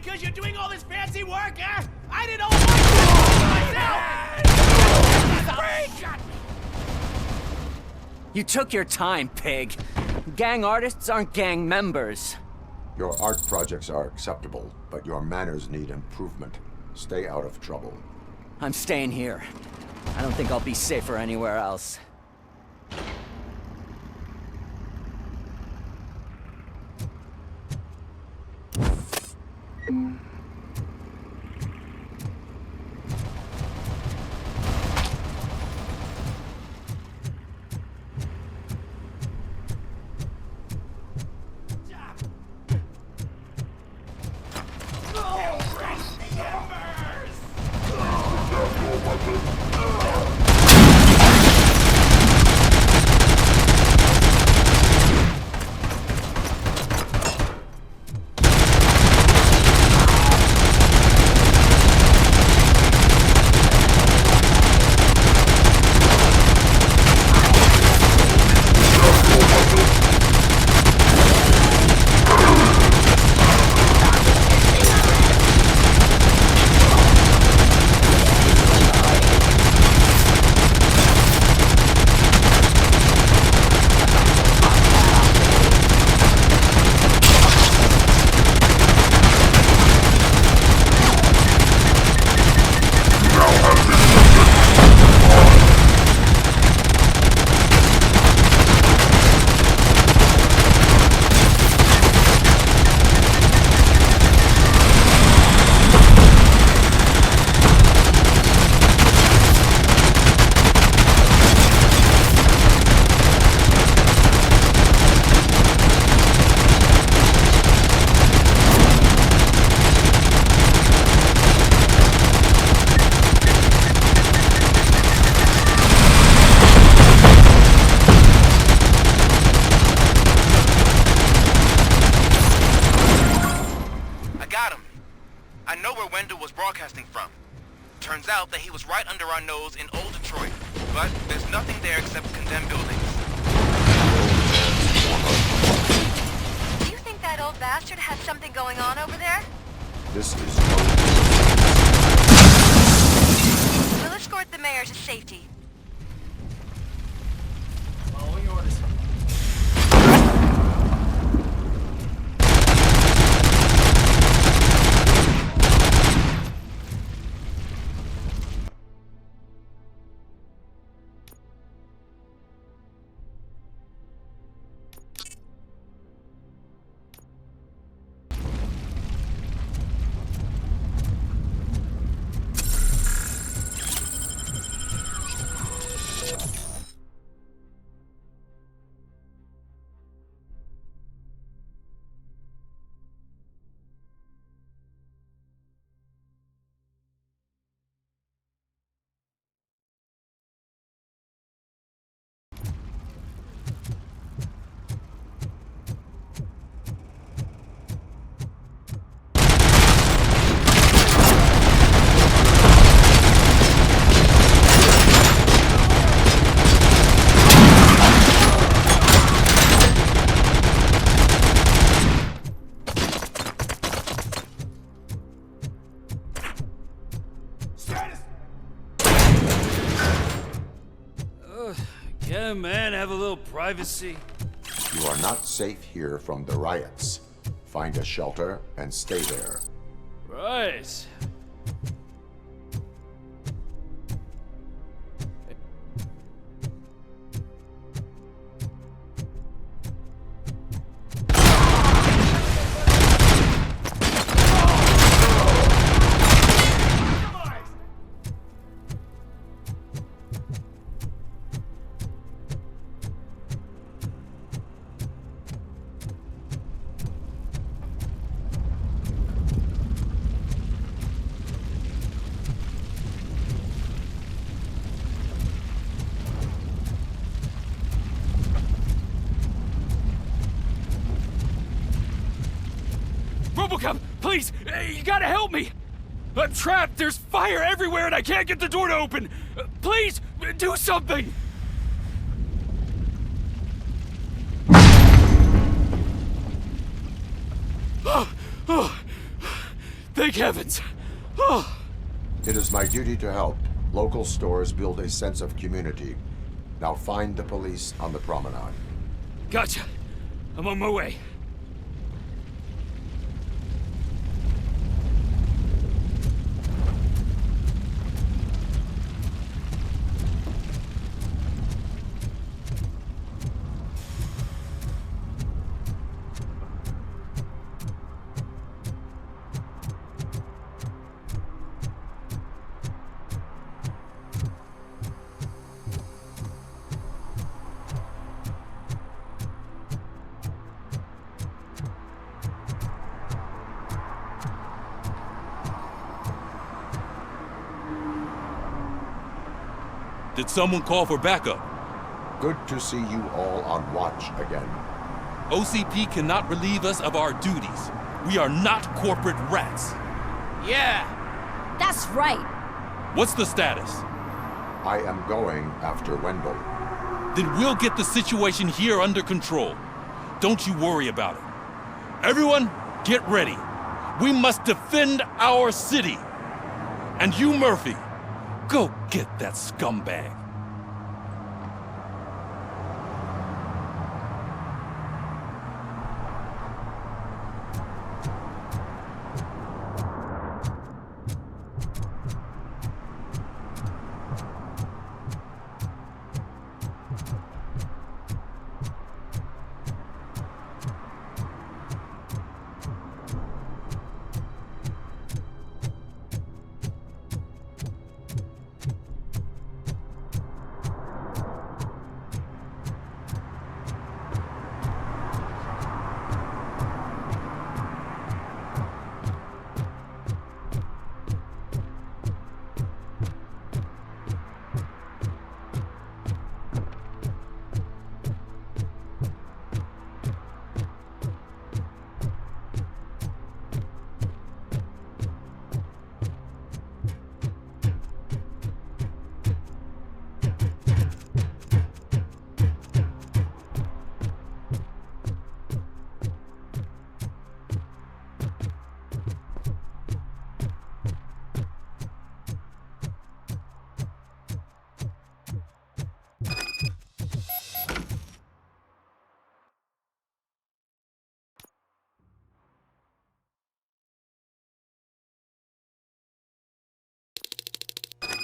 because you're doing all this fancy work, huh? I did all the myself! You took your time, pig. Gang artists aren't gang members. Your art projects are acceptable, but your manners need improvement. Stay out of trouble. I'm staying here. I don't think I'll be safer anywhere else. Turns out that he was right under our nose in old Detroit, but there's nothing there except condemned buildings. Do you think that old bastard had something going on over there? This is We'll escort the mayor to safety. Following orders. Yeah, man, have a little privacy. You are not safe here from the riots. Find a shelter and stay there. Right. RoboCop, please, you gotta help me! I'm trapped, there's fire everywhere and I can't get the door to open! Please, do something! Thank heavens! Oh. It is my duty to help. Local stores build a sense of community. Now find the police on the promenade. Gotcha. I'm on my way. Did someone call for backup? Good to see you all on watch again. OCP cannot relieve us of our duties. We are not corporate rats. Yeah. That's right. What's the status? I am going after Wendell. Then we'll get the situation here under control. Don't you worry about it. Everyone, get ready. We must defend our city. And you, Murphy, go get that scumbag.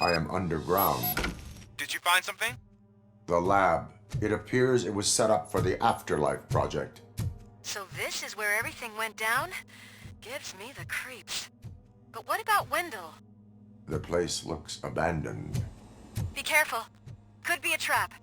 I am underground. Did you find something? The lab. It appears it was set up for the Afterlife project. So this is where everything went down? Gives me the creeps. But what about Wendell? The place looks abandoned. Be careful. Could be a trap.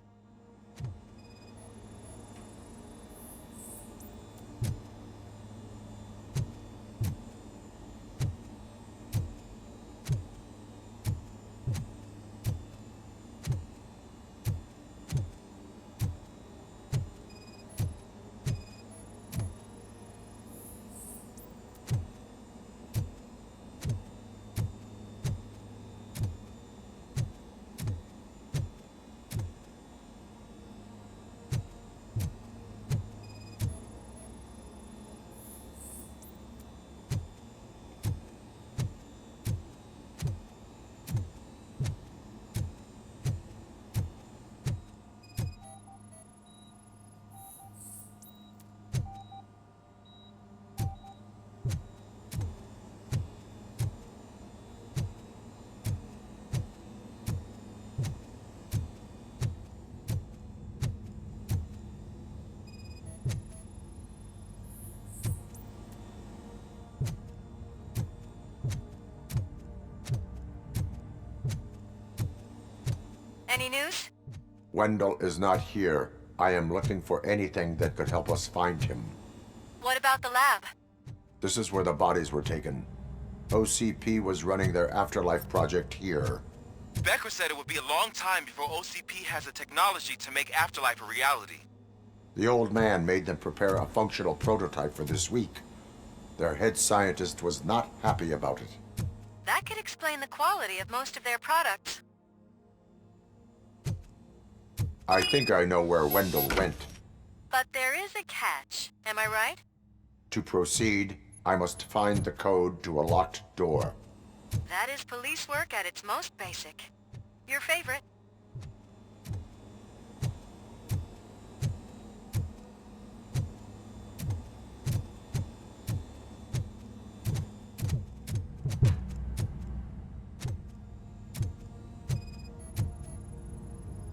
Any news? Wendell is not here. I am looking for anything that could help us find him. What about the lab? This is where the bodies were taken. OCP was running their Afterlife project here. Becker said it would be a long time before OCP has the technology to make Afterlife a reality. The old man made them prepare a functional prototype for this week. Their head scientist was not happy about it. That could explain the quality of most of their products. I think I know where Wendell went. But there is a catch, am I right? To proceed, I must find the code to a locked door. That is police work at its most basic. Your favorite.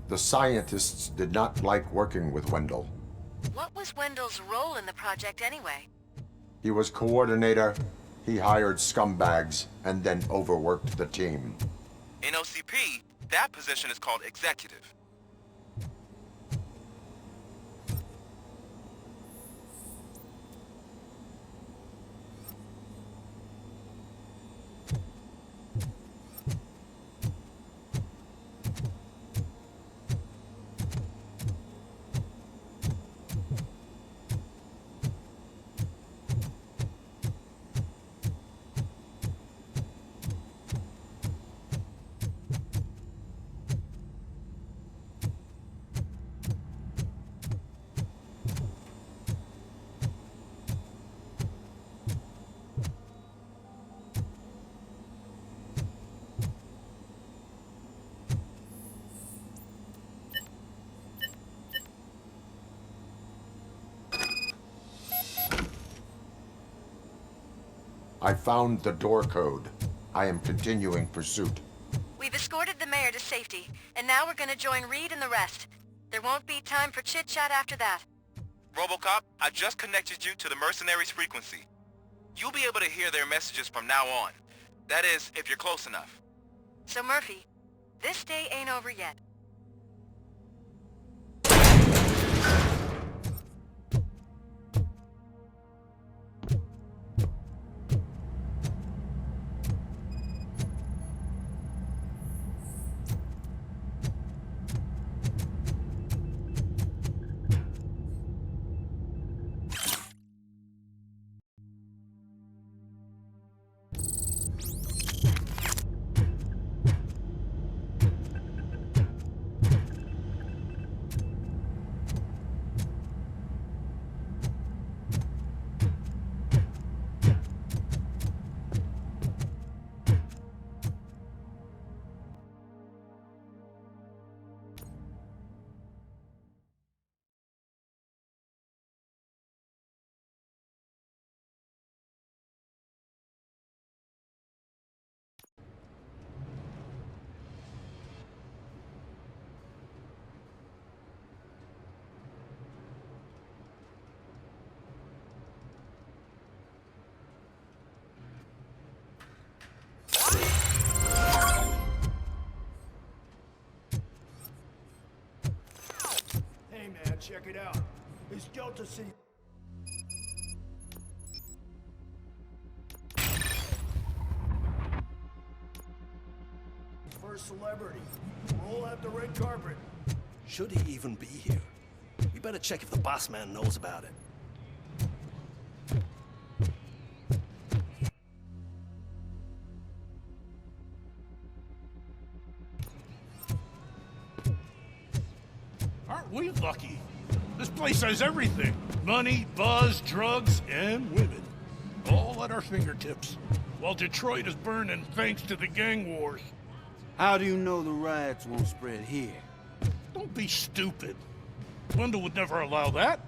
The scientists did not like working with Wendell. What was Wendell's role in the project anyway? He was coordinator, he hired scumbags, and then overworked the team. In OCP, that position is called executive. I found the door code. I am continuing pursuit. We've escorted the mayor to safety, and now we're gonna join Reed and the rest. There won't be time for chit-chat after that. RoboCop, I just connected you to the mercenaries' frequency. You'll be able to hear their messages from now on. That is, if you're close enough. So Murphy, this day ain't over yet. Hey man, check it out. This Delta City. First celebrity. Roll out the red carpet. Should he even be here? We better check if the boss man knows about it. Aren't we lucky? This place has everything. Money, buzz, drugs, and women. All at our fingertips. While Detroit is burning thanks to the gang wars. How do you know the riots won't spread here? Don't be stupid. Wendell would never allow that.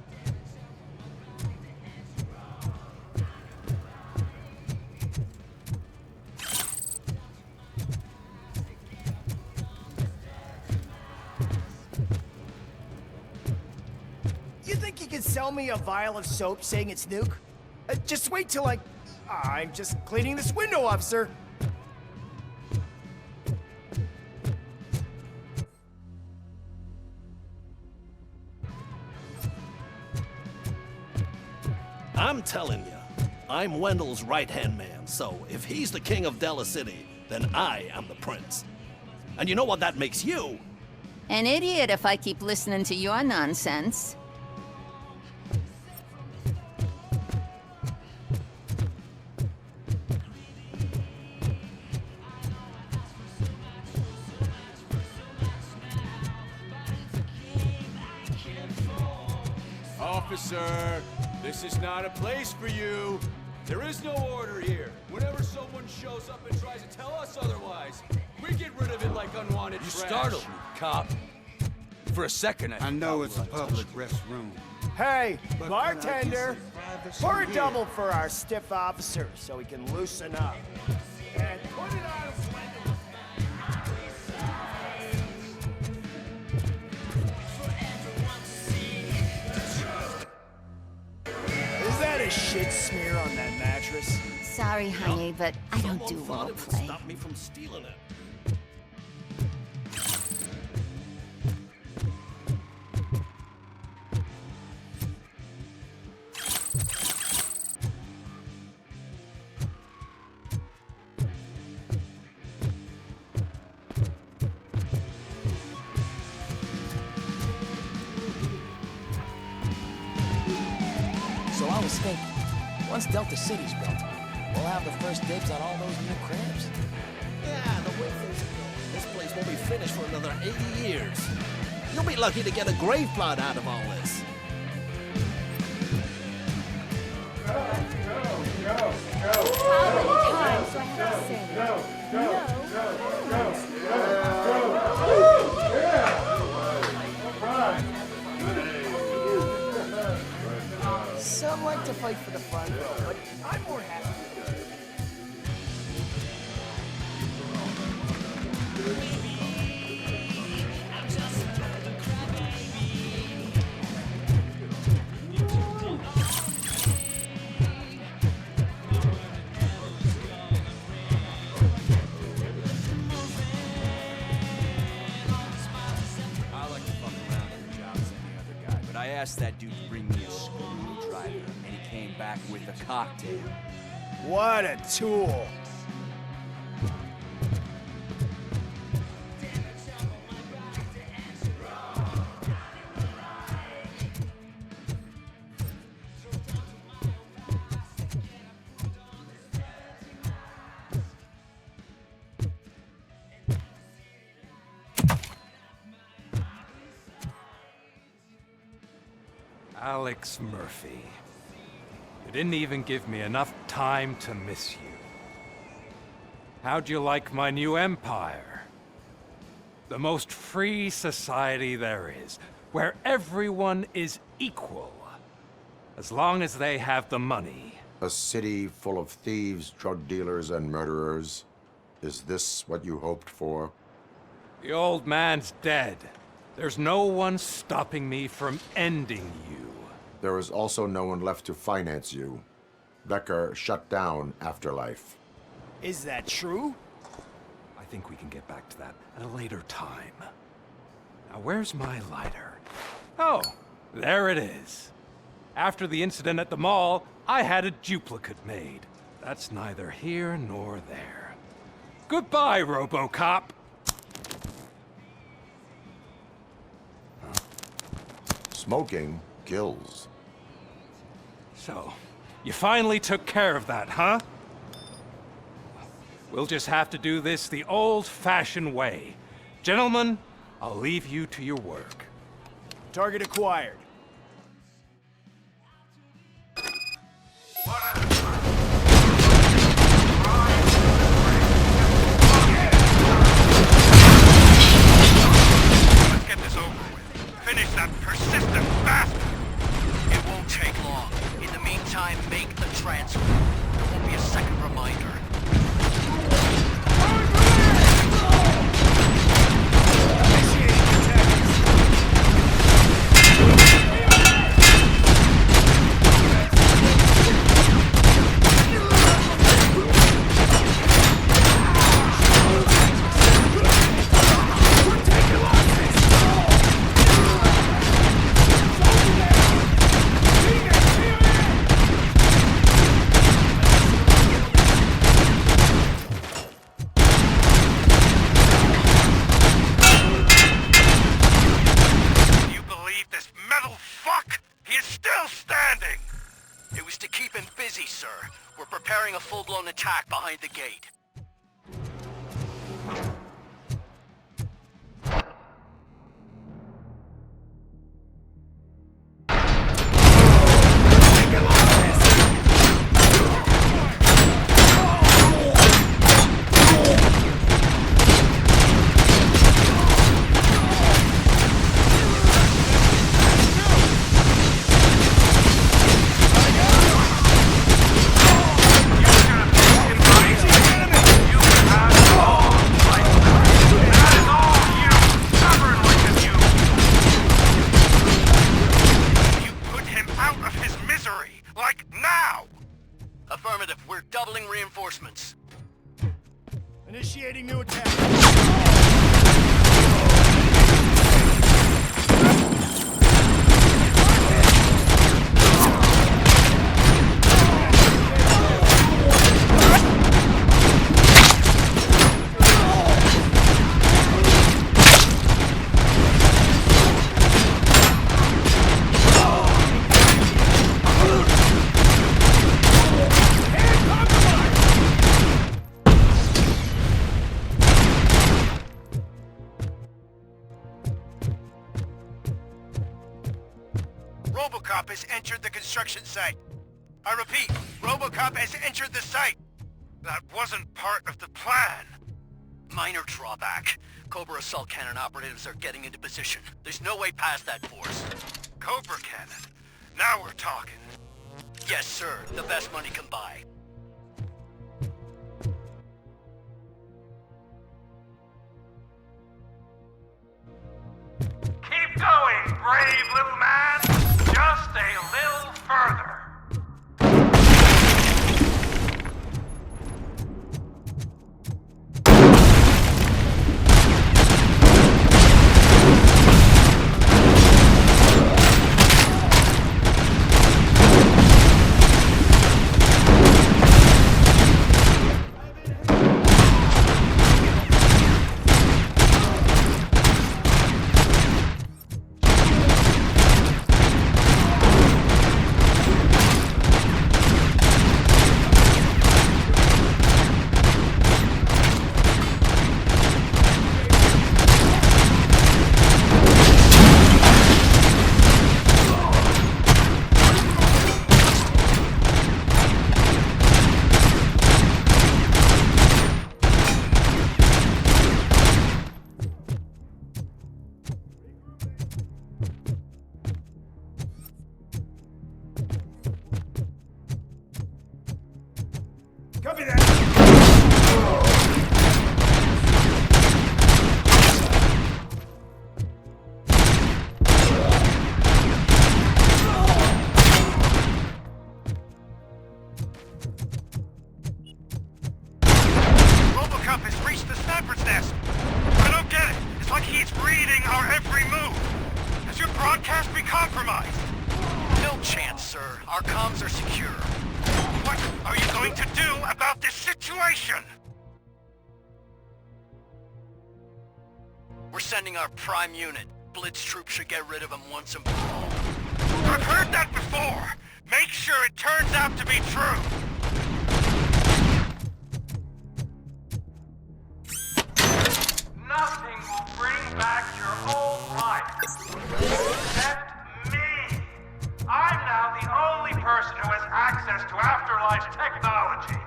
You think you can sell me a vial of soap saying it's Nuke? Just wait till I'm just cleaning this window up, sir. I'm telling you, I'm Wendell's right-hand man, so if he's the king of Della City, then I am the prince. And you know what that makes you? An idiot if I keep listening to your nonsense. Officer, this is not a place for you. There is no order here. Whenever someone shows up and tries to tell us otherwise, we get rid of it like unwanted trash. You startled me, cop. For a second, I know it's a public restroom. Hey, But bartender, can I get some privacy pour a here? double for our stiff officer so he can loosen up. And put it on Is that a shit smear on that mattress? Sorry, honey, but I don't do Someone thought it would roleplay. stop me from stealing it. So I was thinking, once Delta City's built, we'll have the first dibs on all those new cribs. Yeah, the way things are going, this place won't be finished for another 80 years. You'll be lucky to get a grave plot out of all this. How many times do I have to say Some like to fight for the front row, but I'm more happy. I like to fuck around at the jobs any other guy, but I asked that dude to bring me a screwdriver, and he came back with a cocktail. What a tool. Alex Murphy. You didn't even give me enough time to miss you. How'd you like my new empire? The most free society there is, where everyone is equal, as long as they have the money. A city full of thieves, drug dealers, and murderers. Is this what you hoped for? The old man's dead. There's no one stopping me from ending you. There is also no one left to finance you. Becker shut down Afterlife. Is that true? I think we can get back to that at a later time. Now, where's my lighter? Oh, there it is. After the incident at the mall, I had a duplicate made. That's neither here nor there. Goodbye, RoboCop. Smoking kills. So, you finally took care of that, huh? We'll just have to do this the old-fashioned way. Gentlemen, I'll leave you to your work. Target acquired. Let's get this over with. Finish that persistent bastard! It won't take long. In the meantime, make the transfer. There won't be a second reminder. A full-blown attack behind the gate. Initiating new attack. RoboCop has entered the construction site. I repeat, RoboCop has entered the site. That wasn't part of the plan. Minor drawback. Cobra assault cannon operatives are getting into position. There's no way past that force. Cobra cannon. Now we're talking. Yes, sir. The best money can buy. Keep going, brave little man. Just a little further. Copy that. RoboCop has reached the sniper's nest. I don't get it. It's like he's reading our every move. Has your broadcast been compromised? No chance, sir. Our comms are secure. What are you going to do about this situation? We're sending our prime unit. Blitz troops should get rid of him once and for all. I've heard that before. Make sure it turns out to be true. Nothing will bring back your old life. Except me. I'm now the only person who has access to afterlife technology.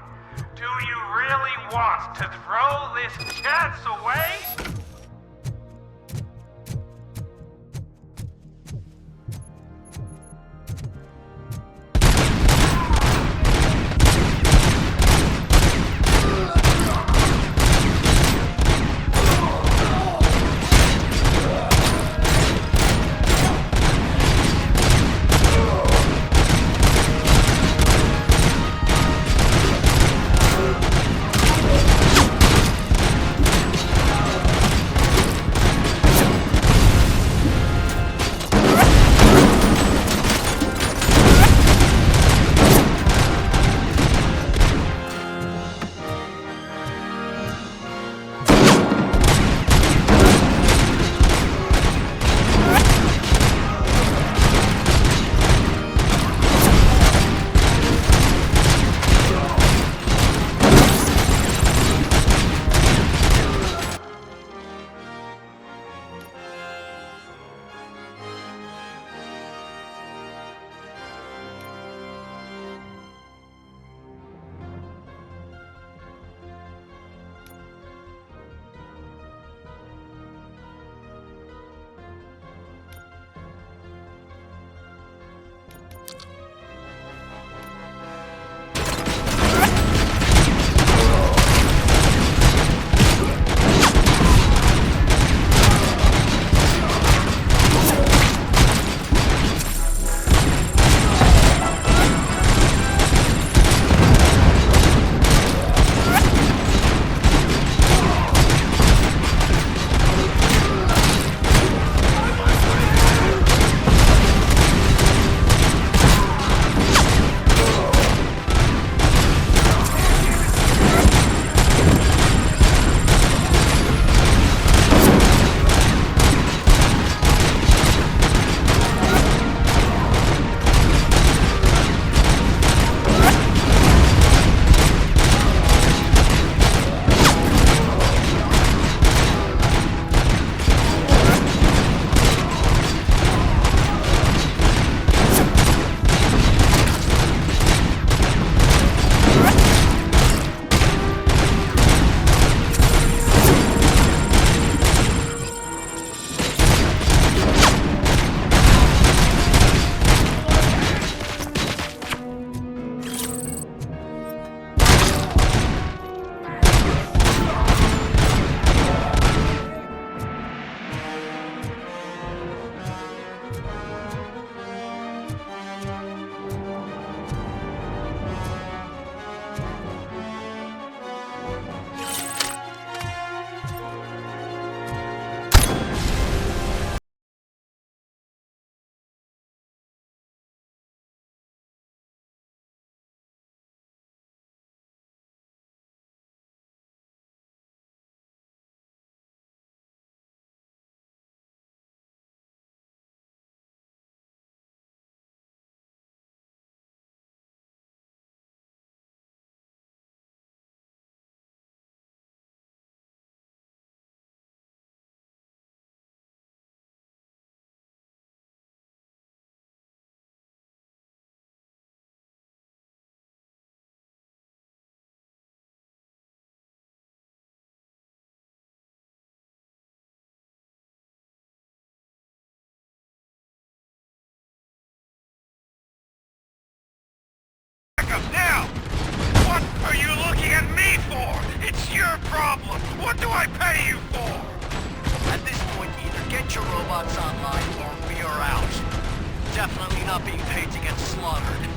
Do you really want to throw this chance away? problem? What do I pay you for? At this point, either get your robots online or we are out. Definitely not being paid to get slaughtered.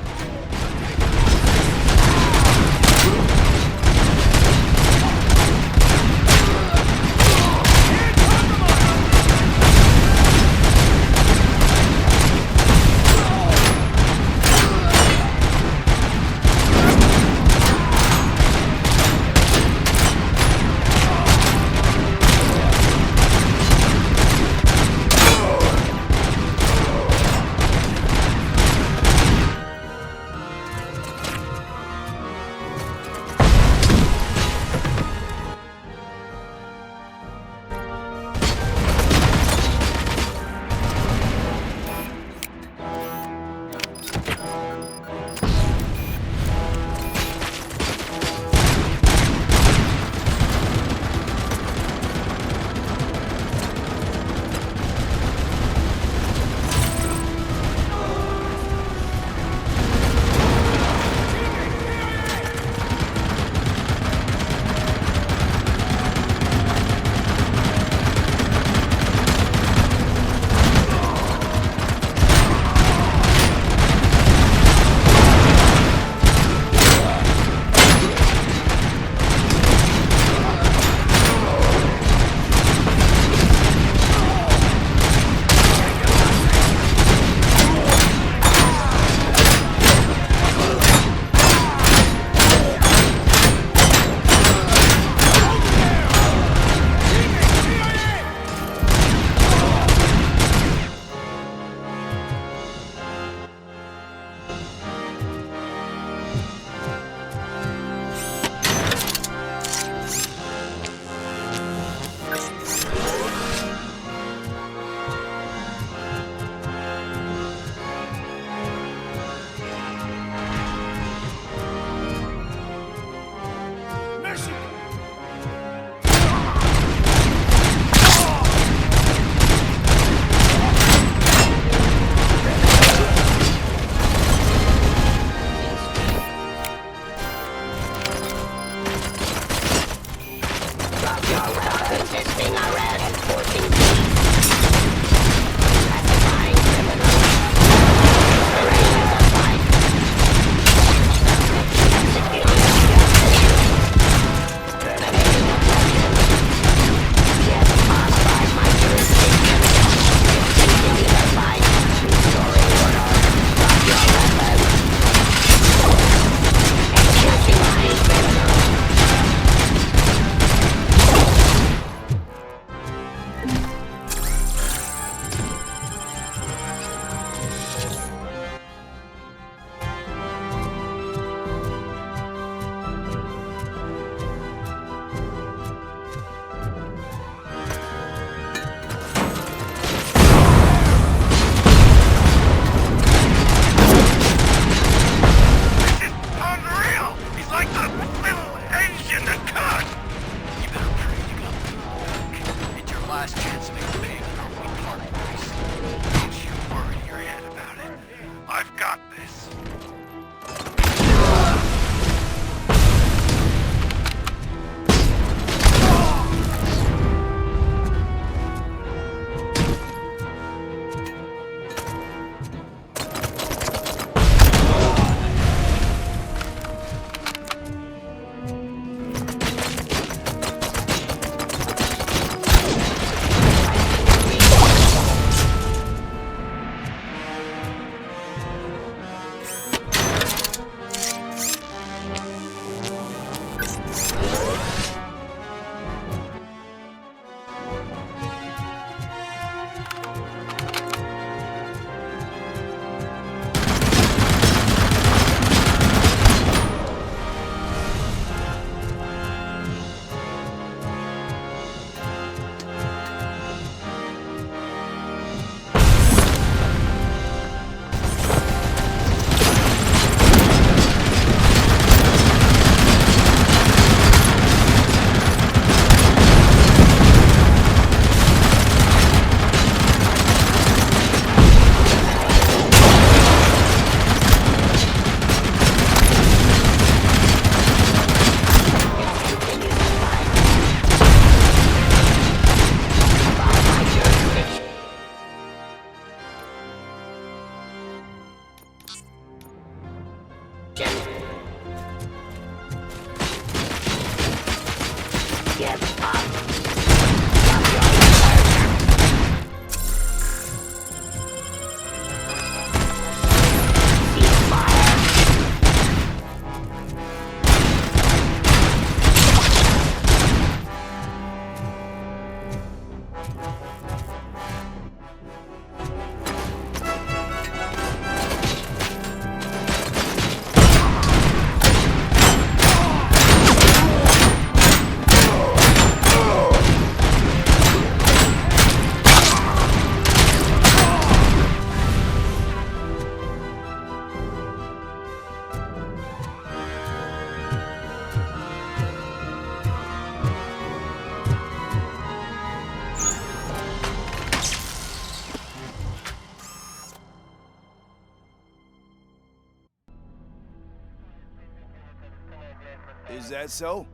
Is that so?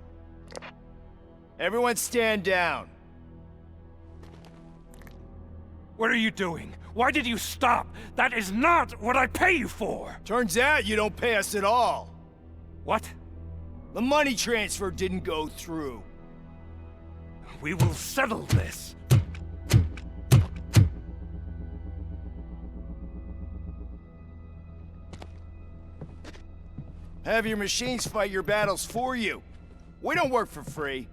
Everyone stand down. What are you doing? Why did you stop? That is not what I pay you for! Turns out you don't pay us at all. What? The money transfer didn't go through. We will settle this. Have your machines fight your battles for you. We don't work for free.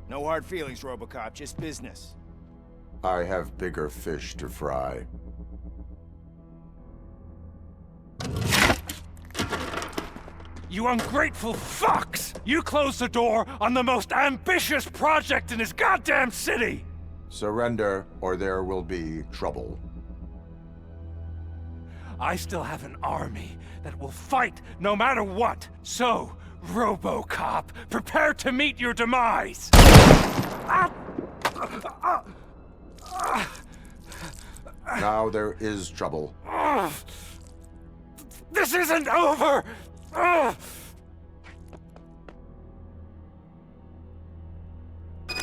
No hard feelings, RoboCop, just business. I have bigger fish to fry. You ungrateful fucks! You closed the door on the most ambitious project in this goddamn city! Surrender, or there will be trouble. I still have an army that will fight no matter what. So, RoboCop, prepare to meet your demise! Now there is trouble. This isn't over!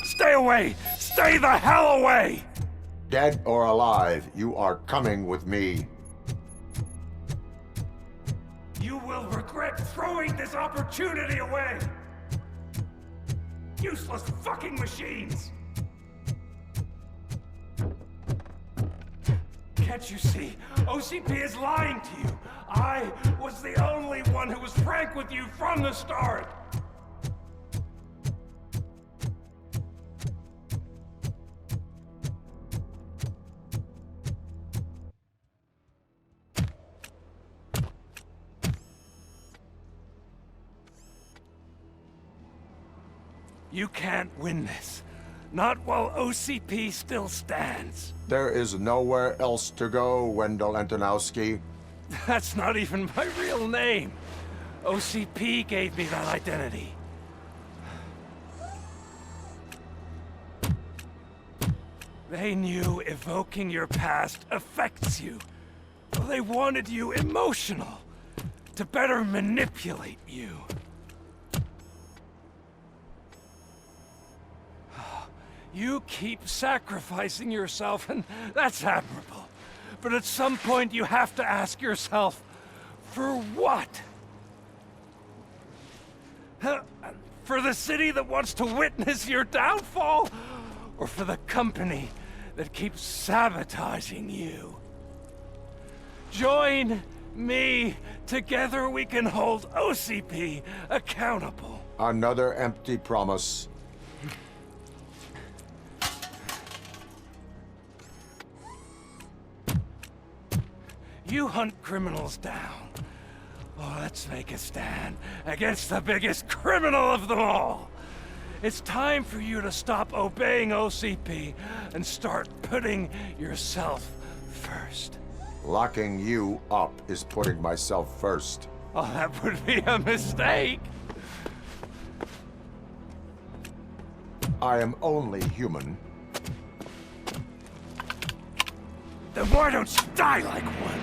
Stay away! Stay the hell away! Dead or alive, you are coming with me. You will regret throwing this opportunity away! Useless fucking machines! Can't you see? OCP is lying to you! I was the only one who was frank with you from the start! You can't win this. Not while OCP still stands. There is nowhere else to go, Wendell Antonowski. That's not even my real name. OCP gave me that identity. They knew evoking your past affects you. They wanted you emotional, to better manipulate you. You keep sacrificing yourself, and that's admirable. But at some point you have to ask yourself, for what? For the city that wants to witness your downfall? Or for the company that keeps sabotaging you? Join me. Together we can hold OCP accountable. Another empty promise. You hunt criminals down. Oh, let's make a stand against the biggest criminal of them all. It's time for you to stop obeying OCP and start putting yourself first. Locking you up is putting myself first. Oh, that would be a mistake. I am only human. Then why don't you die like one?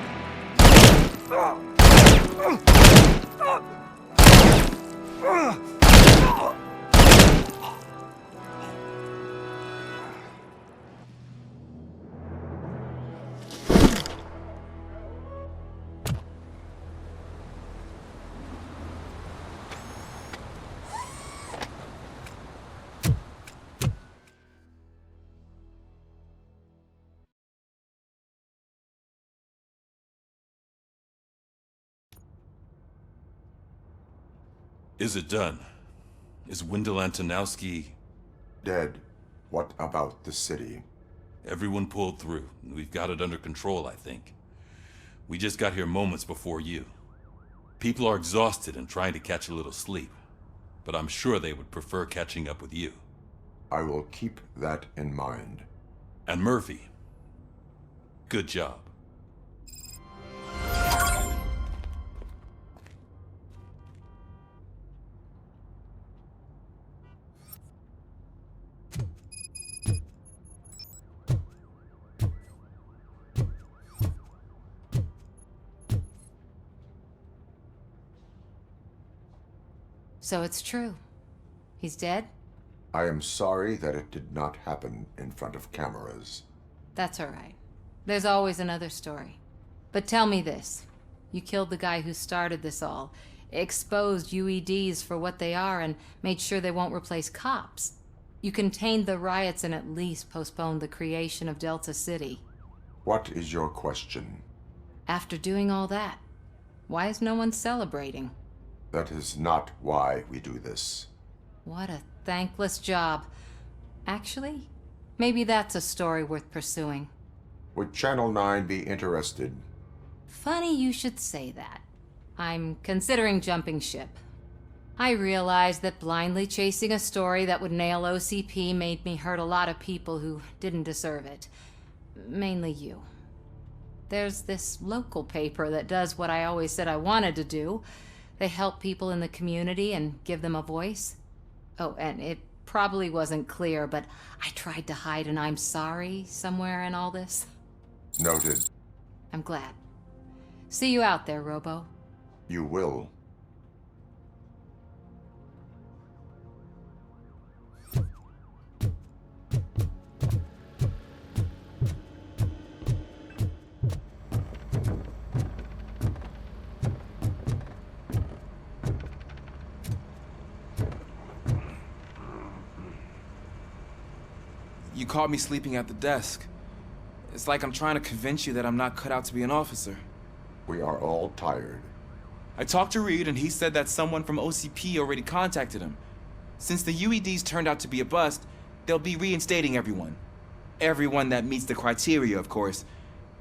Is it done? Is Wendell Antonowski... Dead. What about the city? Everyone pulled through. We've got it under control, I think. We just got here moments before you. People are exhausted and trying to catch a little sleep. But I'm sure they would prefer catching up with you. I will keep that in mind. And Murphy, good job. So it's true. He's dead? I am sorry that it did not happen in front of cameras. That's all right. There's always another story. But tell me this. You killed the guy who started this all, exposed UEDs for what they are, and made sure they won't replace cops. You contained the riots and at least postponed the creation of Delta City. What is your question? After doing all that, why is no one celebrating? That is not why we do this. What a thankless job. Actually, maybe that's a story worth pursuing. Would Channel 9 be interested? Funny you should say that. I'm considering jumping ship. I realized that blindly chasing a story that would nail OCP made me hurt a lot of people who didn't deserve it. Mainly you. There's this local paper that does what I always said I wanted to do. They help people in the community and give them a voice. Oh, and it probably wasn't clear, but I tried to hide an I'm sorry somewhere in all this. Noted. I'm glad. See you out there, Robo. You will. You caught me sleeping at the desk. It's like I'm trying to convince you that I'm not cut out to be an officer. We are all tired. I talked to Reed and he said that someone from OCP already contacted him. Since the UEDs turned out to be a bust, they'll be reinstating everyone. Everyone that meets the criteria, of course.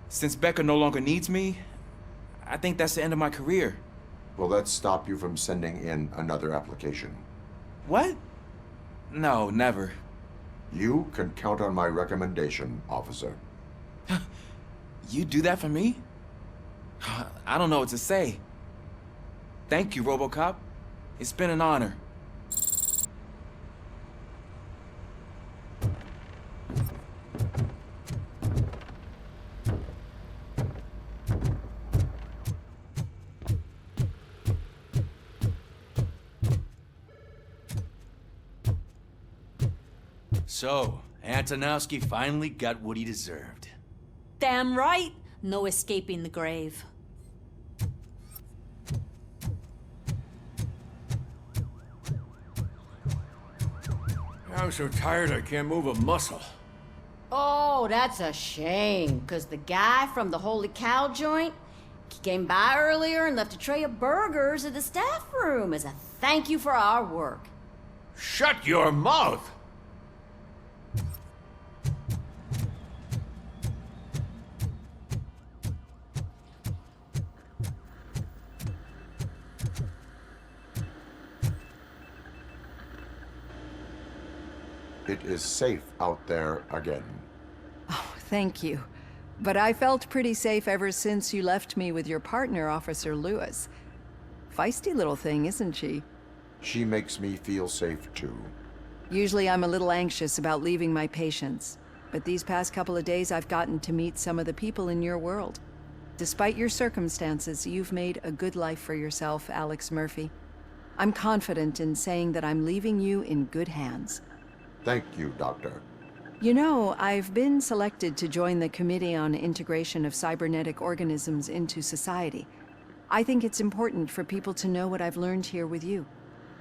Since Becca no longer needs me, I think that's the end of my career. Will that stop you from sending in another application? What? No, never. You can count on my recommendation, officer. You do that for me? I don't know what to say. Thank you, RoboCop. It's been an honor. So, Antonowski finally got what he deserved. Damn right. No escaping the grave. I'm so tired I can't move a muscle. Oh, that's a shame, because the guy from the Holy Cow joint, he came by earlier and left a tray of burgers in the staff room as a thank you for our work. Shut your mouth! It is safe out there again. Oh, thank you. But I felt pretty safe ever since you left me with your partner, Officer Lewis. Feisty little thing, isn't she? She makes me feel safe too. Usually I'm a little anxious about leaving my patients, but these past couple of days I've gotten to meet some of the people in your world. Despite your circumstances, you've made a good life for yourself, Alex Murphy. I'm confident in saying that I'm leaving you in good hands. Thank you, Doctor. You know, I've been selected to join the Committee on Integration of Cybernetic Organisms into Society. I think it's important for people to know what I've learned here with you.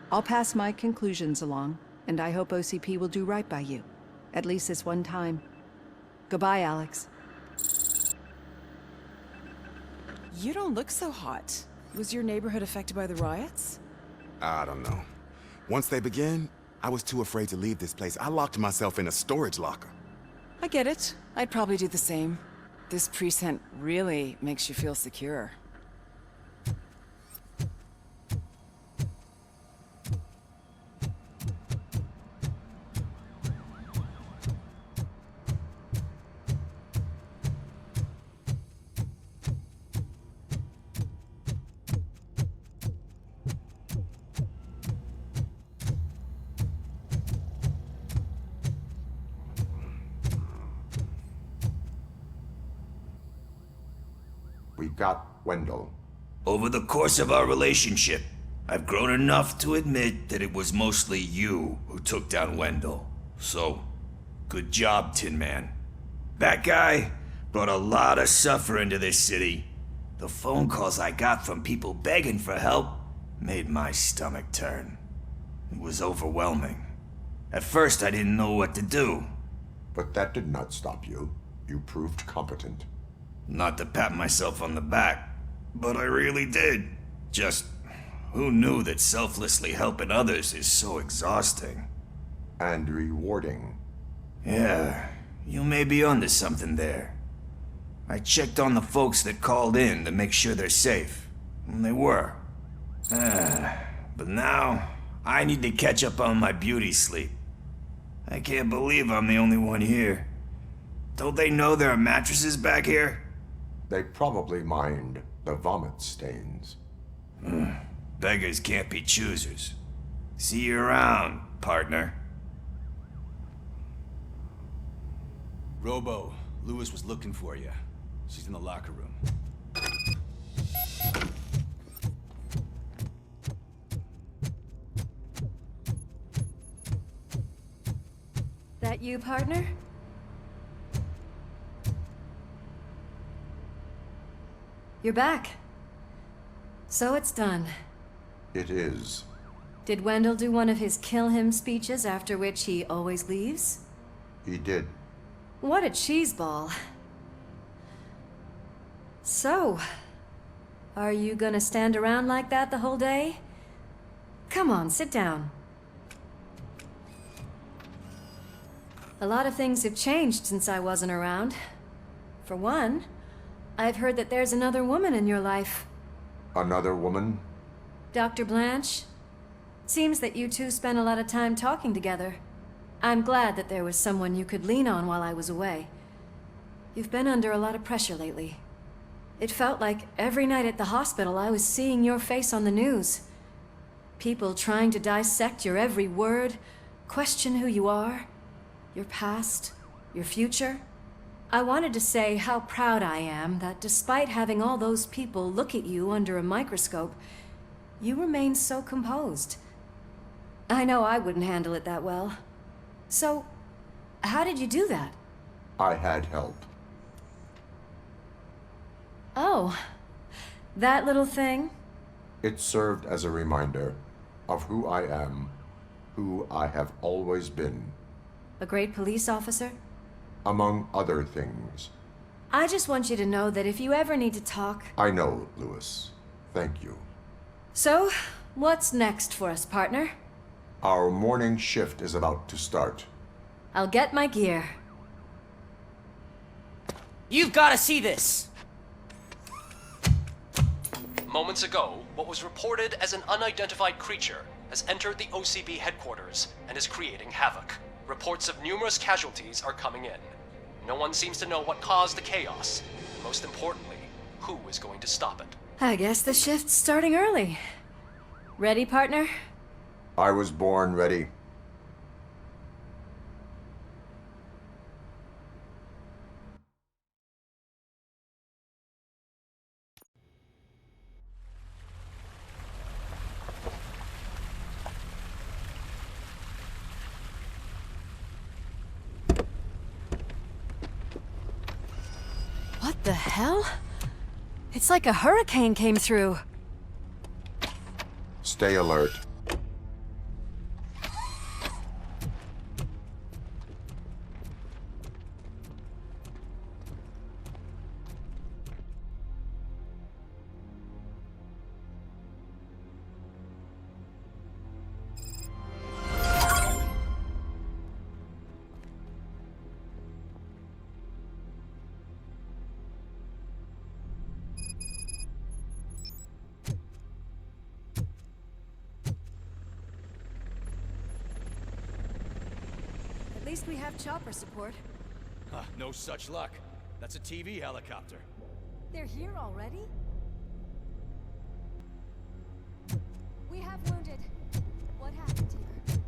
I'll pass my conclusions along, and I hope OCP will do right by you. At least this one time. Goodbye, Alex. You don't look so hot. Was your neighborhood affected by the riots? I don't know. Once they began, I was too afraid to leave this place. I locked myself in a storage locker. I get it. I'd probably do the same. This precinct really makes you feel secure. We got Wendell. Over the course of our relationship, I've grown enough to admit that it was mostly you who took down Wendell. So, good job, Tin Man. That guy brought a lot of suffering to this city. The phone calls I got from people begging for help made my stomach turn. It was overwhelming. At first, I didn't know what to do. But that did not stop you. You proved competent. Not to pat myself on the back, but I really did. Just, who knew that selflessly helping others is so exhausting? And rewarding. Yeah, you may be onto something there. I checked on the folks that called in to make sure they're safe, and they were. But now, I need to catch up on my beauty sleep. I can't believe I'm the only one here. Don't they know there are mattresses back here? They probably mind the vomit stains. Beggars can't be choosers. See you around, partner. Robo, Lewis was looking for you. She's in the locker room. That you, partner? You're back. So it's done. It is. Did Wendell do one of his kill him speeches after which he always leaves? He did. What a cheeseball. So, are you gonna stand around like that the whole day? Come on, sit down. A lot of things have changed since I wasn't around. For one, I've heard that there's another woman in your life. Another woman? Dr. Blanche? Seems that you two spent a lot of time talking together. I'm glad that there was someone you could lean on while I was away. You've been under a lot of pressure lately. It felt like every night at the hospital I was seeing your face on the news. People trying to dissect your every word, question who you are, your past, your future. I wanted to say how proud I am that despite having all those people look at you under a microscope, you remain so composed. I know I wouldn't handle it that well. So, how did you do that? I had help. Oh, that little thing? It served as a reminder of who I am, who I have always been. A great police officer? Among other things. I just want you to know that if you ever need to talk... I know, Lewis. Thank you. So, what's next for us, partner? Our morning shift is about to start. I'll get my gear. You've got to see this! Moments ago, what was reported as an unidentified creature has entered the OCB headquarters and is creating havoc. Reports of numerous casualties are coming in. No one seems to know what caused the chaos. And most importantly, who is going to stop it. I guess the shift's starting early. Ready, partner? I was born ready. What the hell? It's like a hurricane came through. Stay alert. least we have chopper support. No such luck. That's a TV helicopter. They're here already? We have wounded. What happened here?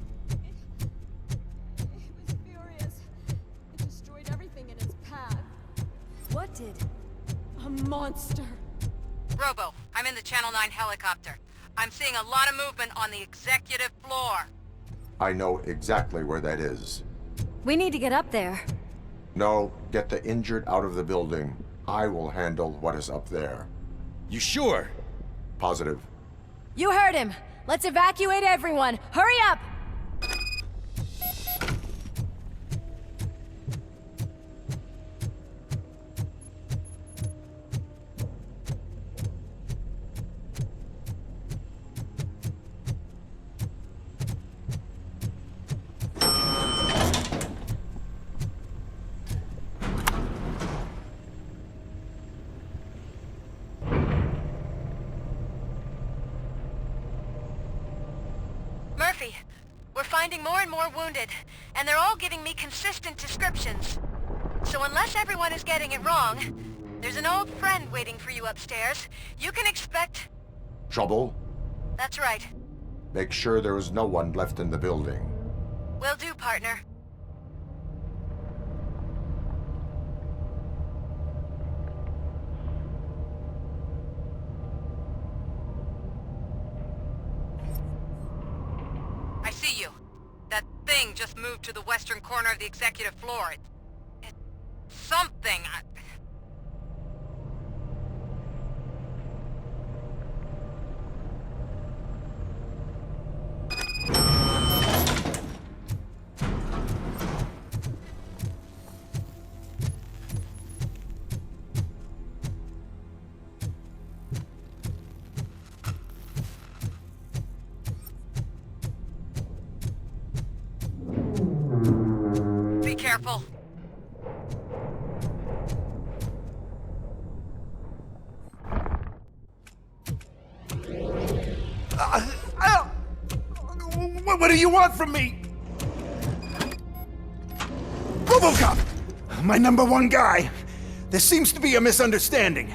It was furious. It destroyed everything in its path. What did? A monster. Robo, I'm in the Channel 9 helicopter. I'm seeing a lot of movement on the executive floor. I know exactly where that is. We need to get up there. No, get the injured out of the building. I will handle what is up there. You sure? Positive. You heard him. Let's evacuate everyone. Hurry up! Murphy, we're finding more and more wounded, and they're all giving me consistent descriptions. So unless everyone is getting it wrong, there's an old friend waiting for you upstairs. You can expect... Trouble? That's right. Make sure there is no one left in the building. Will do, partner. I see you. That thing just moved to the western corner of the executive floor. It's something. Be careful. What do you want from me? RoboCop! My #1 guy. There seems to be a misunderstanding.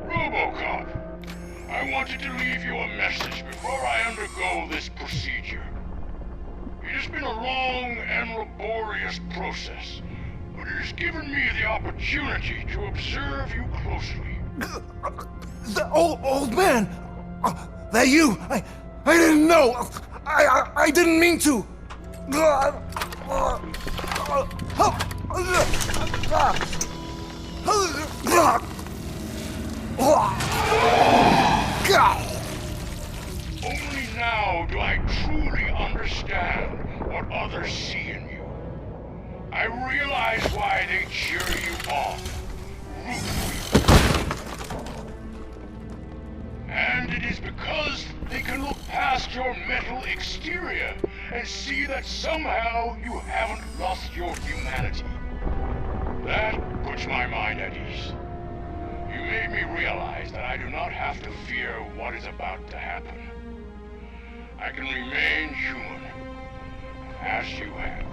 RoboCop, I wanted to leave you a message before I undergo this procedure. It has been a long and laborious process, but it has given me the opportunity to observe you closely. The old man! That you? I didn't know! I didn't mean to! Only now do I truly understand what others see in you. I realize why they cheer you on, root for you. And it is because they can look past your mental exterior and see that somehow you haven't lost your humanity. That puts my mind at ease. You made me realize that I do not have to fear what is about to happen. I can remain human, as you have.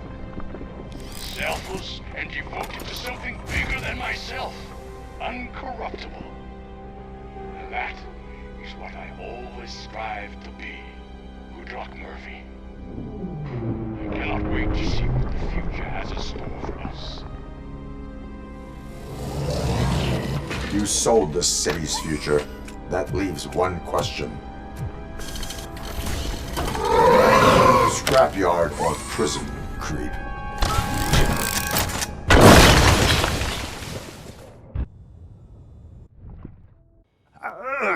Selfless and devoted to something bigger than myself. Uncorruptible. And that is what I always strive to be. Good luck, Murphy. I cannot wait to see what the future has in store for us. You sold the city's future. That leaves one question. Scrapyard or prison, creep?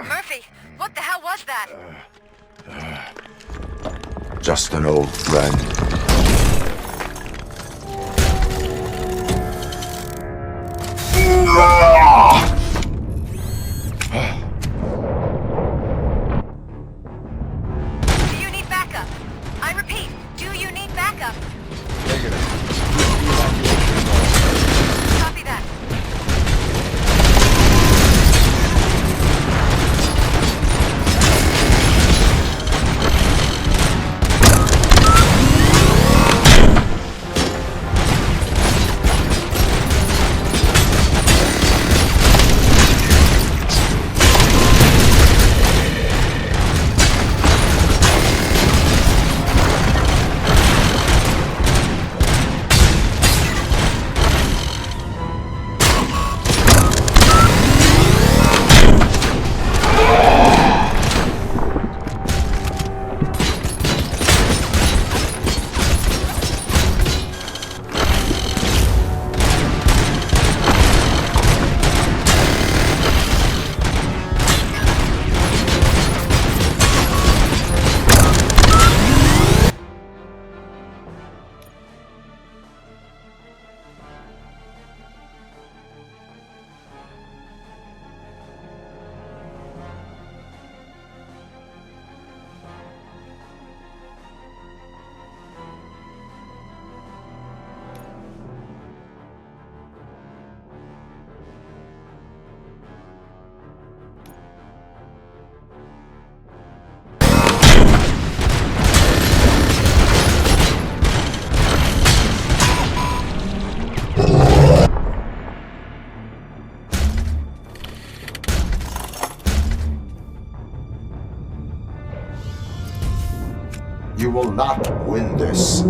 Murphy, what the hell was that? Just an old friend. Do you need backup? I repeat, do you need backup? Copy that. You will not win this.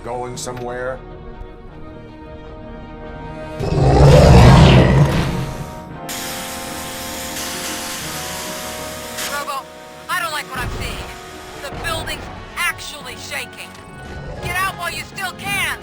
Going somewhere? Robo, I don't like what I'm seeing. The building's actually shaking. Get out while you still can!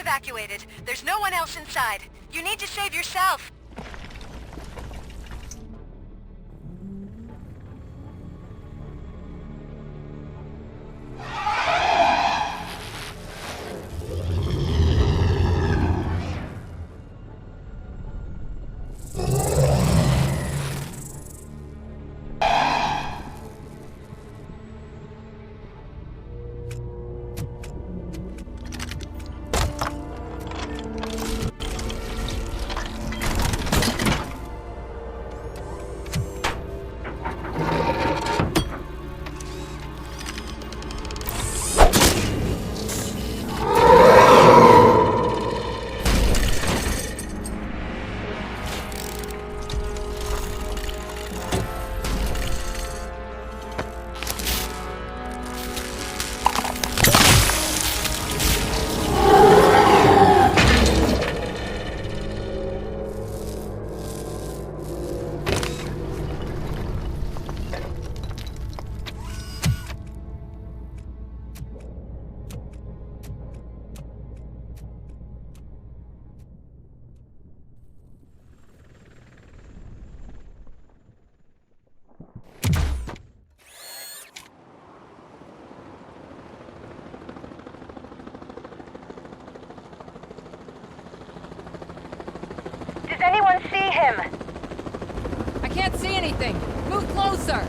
evacuated. There's no one else inside. You need to save yourself. Does anyone see him? I can't see anything. Move closer.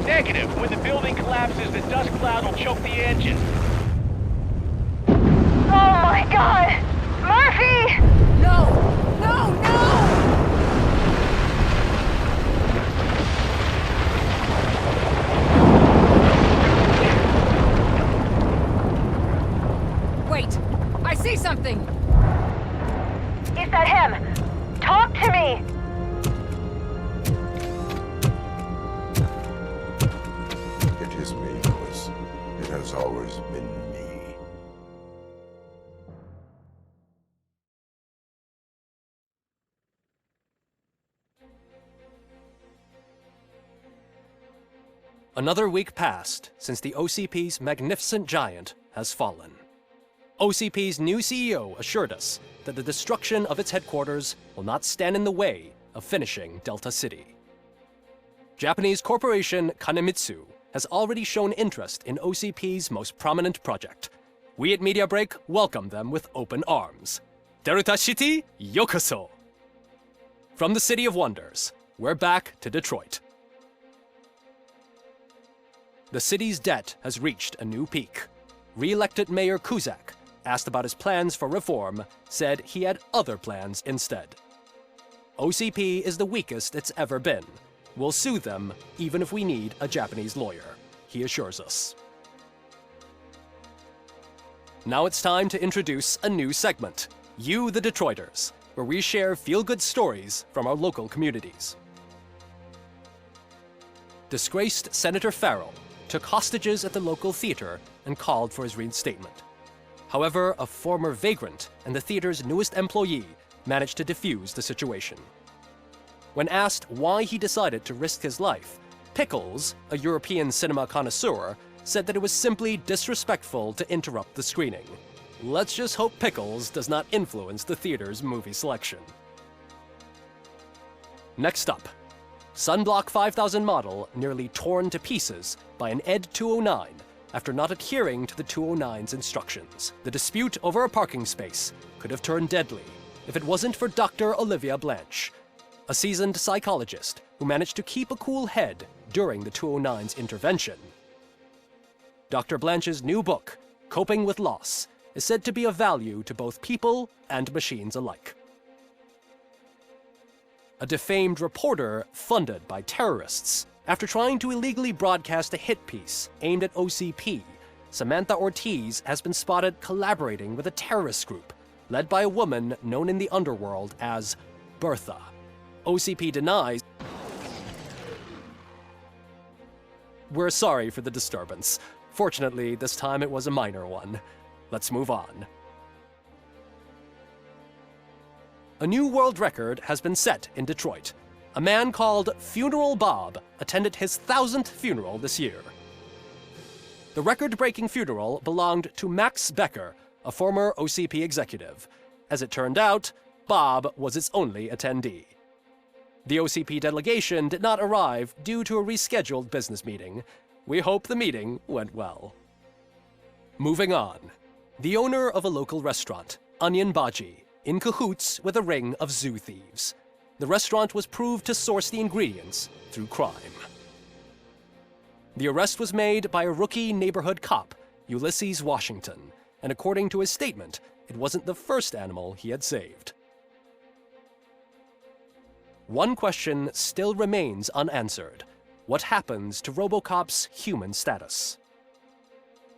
Negative. When the building collapses, the dust cloud will choke the engine. Oh my god! Murphy! No! No, no! Wait! I see something! Is that him? Talk to me! It is me, Louis. It has always been me. Another week passed since the OCP's magnificent giant has fallen. OCP's new CEO assured us that the destruction of its headquarters will not stand in the way of finishing Delta City. Japanese corporation Kanemitsu has already shown interest in OCP's most prominent project. We at Media Break welcome them with open arms. Delta City, yokoso! From the City of Wonders, we're back to Detroit. The city's debt has reached a new peak. Re-elected Mayor Kuzak, asked about his plans for reform, said he had other plans instead. OCP is the weakest it's ever been. We'll sue them even if we need a Japanese lawyer, he assures us. Now it's time to introduce a new segment, You the Detroiters, where we share feel-good stories from our local communities. Disgraced Senator Farrell took hostages at the local theater and called for his reinstatement. However, a former vagrant and the theater's newest employee managed to defuse the situation. When asked why he decided to risk his life, Pickles, a European cinema connoisseur, said that it was simply disrespectful to interrupt the screening. Let's just hope Pickles does not influence the theater's movie selection. Next up, Sunblock 5000 model nearly torn to pieces by an ED 209 after not adhering to the 209's instructions. The dispute over a parking space could have turned deadly if it wasn't for Dr. Olivia Blanche, a seasoned psychologist who managed to keep a cool head during the 209's intervention. Dr. Blanche's new book, Coping with Loss, is said to be of value to both people and machines alike. A defamed reporter funded by terrorists. After trying to illegally broadcast a hit piece aimed at OCP, Samantha Ortiz has been spotted collaborating with a terrorist group led by a woman known in the underworld as Bertha. OCP denies. We're sorry for the disturbance. Fortunately, this time it was a minor one. Let's move on. A new world record has been set in Detroit. A man called Funeral Bob attended his 1000th funeral this year. The record-breaking funeral belonged to Max Becker, a former OCP executive. As it turned out, Bob was its only attendee. The OCP delegation did not arrive due to a rescheduled business meeting. We hope the meeting went well. Moving on. The owner of a local restaurant, Onion Baji, in cahoots with a ring of zoo thieves. The restaurant was proved to source the ingredients through crime. The arrest was made by a rookie neighborhood cop, Ulysses Washington, and according to his statement, it wasn't the first animal he had saved. One question still remains unanswered. What happens to RoboCop's human status?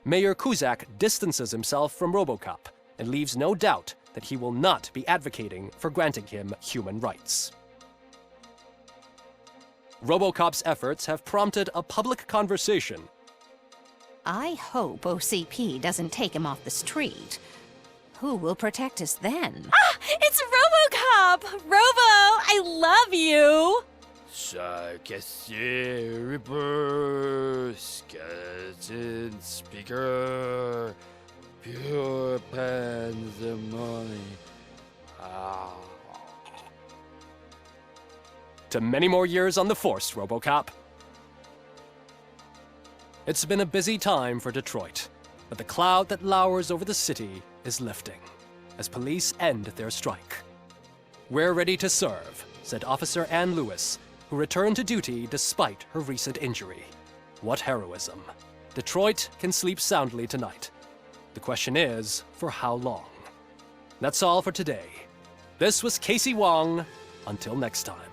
Mayor Kuzak distances himself from RoboCop and leaves no doubt that he will not be advocating for granting him human rights. RoboCop's efforts have prompted a public conversation. I hope OCP doesn't take him off the street. Who will protect us then? Ah! It's RoboCop! Robo, I love you! Reaper, skeleton speaker, pure pandemonium. To many more years on the force, RoboCop. It's been a busy time for Detroit, but the cloud that lowers over the city is lifting as police end their strike. We're ready to serve, said Officer Ann Lewis, who returned to duty despite her recent injury. What heroism. Detroit can sleep soundly tonight. The question is, for how long? That's all for today. This was Casey Wong. Until next time.